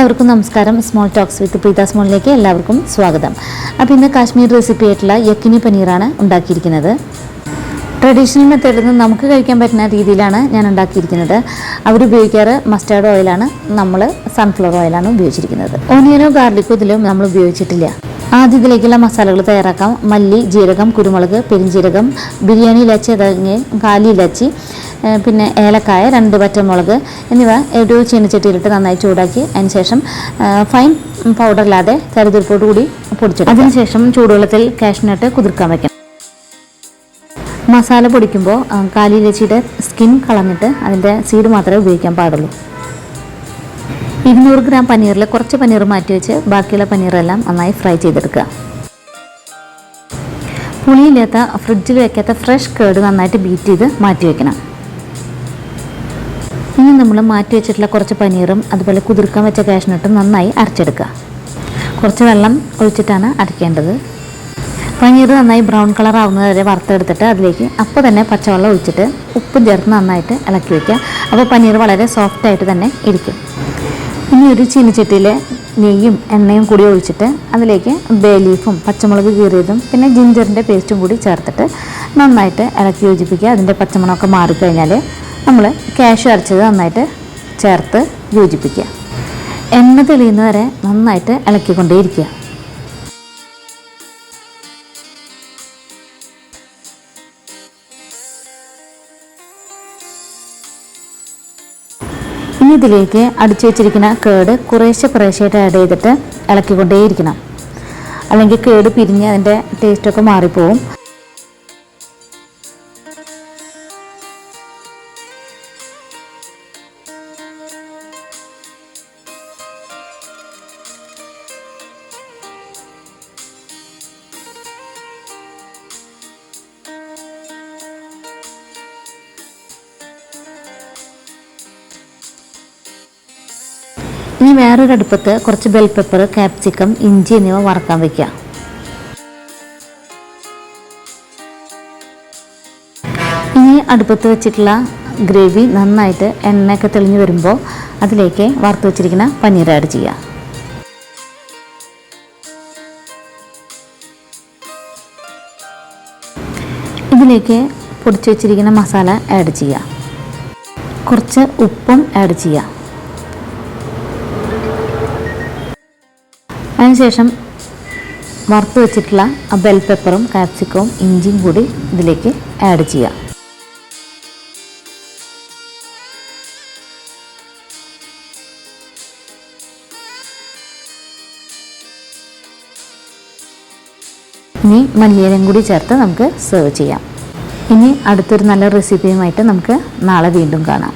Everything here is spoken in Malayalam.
എല്ലാവർക്കും നമസ്കാരം. സ്മോൾ ടോക്സ് വിത്ത് പ്രീത സ്മോളിലേക്ക് എല്ലാവർക്കും സ്വാഗതം. അപ്പോൾ ഇന്ന് കാശ്മീർ റെസിപ്പി ആയിട്ടുള്ള യക്കിനി പനീറാണ് ഉണ്ടാക്കിയിരിക്കുന്നത്. ട്രഡീഷണൽ മെത്തേഡിൽ നിന്ന് നമുക്ക് കഴിക്കാൻ പറ്റുന്ന രീതിയിലാണ് ഞാൻ ഉണ്ടാക്കിയിരിക്കുന്നത്. അവരുപയോഗിക്കാറ് മസ്റ്റാർഡ് ഓയിലാണ്, നമ്മൾ സൺഫ്ലവർ ഓയിലാണ് ഉപയോഗിച്ചിരിക്കുന്നത്. ഓണിയനോ ഗാർലിക്കോ ഇതിലും നമ്മൾ ഉപയോഗിച്ചിട്ടില്ല. ആദ്യം ഇതിലേക്കുള്ള മസാലകൾ തയ്യാറാക്കാം. മല്ലി, ജീരകം, കുരുമുളക്, പെരിഞ്ജീരകം, ബിരിയാണി ഇലാച്ചി, അതങ്ങ് കാലി ഇലാച്ചി, പിന്നെ ഏലക്കായ, 2 പച്ചമുളക് എന്നിവ ഒരു ചീനച്ചട്ടിയിലിട്ട് നന്നായി ചൂടാക്കി അതിന് ശേഷം ഫൈൻ പൗഡറില്ലാതെ തരിതരിപ്പോട് കൂടി പൊടിച്ചിടും. അതിനുശേഷം ചൂടുവെള്ളത്തിൽ കാഷ്നട്ട് കുതിർക്കാൻ വയ്ക്കണം. മസാല പൊടിക്കുമ്പോൾ കാലി ഇലച്ചിയുടെ സ്കിൻ കളഞ്ഞിട്ട് അതിൻ്റെ സീഡ് മാത്രമേ ഉപയോഗിക്കാൻ പാടുള്ളൂ. 200 ഗ്രാം പനീറിൽ കുറച്ച് പനീർ മാറ്റി വെച്ച് ബാക്കിയുള്ള പനീറെല്ലാം നന്നായി ഫ്രൈ ചെയ്തെടുക്കുക. പുളിയില്ലാത്ത ഫ്രിഡ്ജിൽ വെക്കാത്ത ഫ്രഷ് കേർഡ് നന്നായിട്ട് ബീറ്റ് ചെയ്ത് മാറ്റി വയ്ക്കണം. ഇനി നമ്മൾ മാറ്റി വെച്ചിട്ടുള്ള കുറച്ച് പനീറും അതുപോലെ കുതിർക്കാൻ വെച്ച കാഷ്നട്ടും നന്നായി അരച്ചെടുക്കുക. കുറച്ച് വെള്ളം ഒഴിച്ചിട്ടാണ് അരയ്ക്കേണ്ടത്. പനീർ നന്നായി ബ്രൗൺ കളർ ആവുന്നത് വരെ വറുത്തെടുത്തിട്ട് അതിലേക്ക് അപ്പോൾ തന്നെ പച്ചവെള്ളം ഒഴിച്ചിട്ട് ഉപ്പും ചേർത്ത് നന്നായിട്ട് ഇളക്കി വയ്ക്കുക. അപ്പോൾ പനീർ വളരെ സോഫ്റ്റായിട്ട് തന്നെ ഇരിക്കും. ഇനി ഒരു ചീനച്ചട്ടിയിൽ നെയ്യും എണ്ണയും കൂടി ഒഴിച്ചിട്ട് അതിലേക്ക് ബേ ലീഫും പച്ചമുളക് കീറിയതും പിന്നെ ജിഞ്ചറിൻ്റെ പേസ്റ്റും കൂടി ചേർത്തിട്ട് നന്നായിട്ട് ഇളക്കി യോജിപ്പിക്കുക. അതിൻ്റെ പച്ചമണമൊക്കെ മാറിക്കഴിഞ്ഞാൽ നമ്മൾ കാഷ്യൂ അരച്ചത് നന്നായിട്ട് ചേർത്ത് യോജിപ്പിക്കുക. എണ്ണ തെളിയുന്നവരെ നന്നായിട്ട് ഇളക്കിക്കൊണ്ടേയിരിക്കുക. ഇനി ഇതിലേക്ക് അടിച്ചു വെച്ചിരിക്കുന്ന കേട് കുറേശ്ശായിട്ട് ആഡ് ചെയ്തിട്ട് ഇളക്കിക്കൊണ്ടേയിരിക്കണം. അല്ലെങ്കിൽ കേട് പിരിഞ്ഞ് അതിൻ്റെ ടേസ്റ്റൊക്കെ മാറിപ്പോവും. ഇനി വേറൊരു അടുപ്പത്ത് കുറച്ച് ബെൽ പെപ്പർ, ക്യാപ്സിക്കം, ഇഞ്ചി എന്നിവ വറക്കാൻ വയ്ക്കുക. ഇനി അടുപ്പത്ത് വെച്ചിട്ടുള്ള ഗ്രേവി നന്നായിട്ട് എണ്ണയൊക്കെ തെളിഞ്ഞ് വരുമ്പോൾ അതിലേക്ക് വറുത്ത് വെച്ചിരിക്കുന്ന പനീർ ആഡ് ചെയ്യുക. ഇതിലേക്ക് പൊടിച്ചു വെച്ചിരിക്കുന്ന മസാല ആഡ് ചെയ്യുക. കുറച്ച് ഉപ്പും ആഡ് ചെയ്യുക. അതിനുശേഷം വറുത്ത് വെച്ചിട്ടുള്ള ബെൽ പെപ്പറും കാപ്സിക്കവും ഇഞ്ചിയും കൂടി ഇതിലേക്ക് ആഡ് ചെയ്യുക. ഇനി മല്ലിയിലയും കൂടി ചേർത്ത് നമുക്ക് സെർവ് ചെയ്യാം. ഇനി അടുത്തൊരു നല്ല റെസിപ്പിയുമായിട്ട് നമുക്ക് നാളെ വീണ്ടും കാണാം.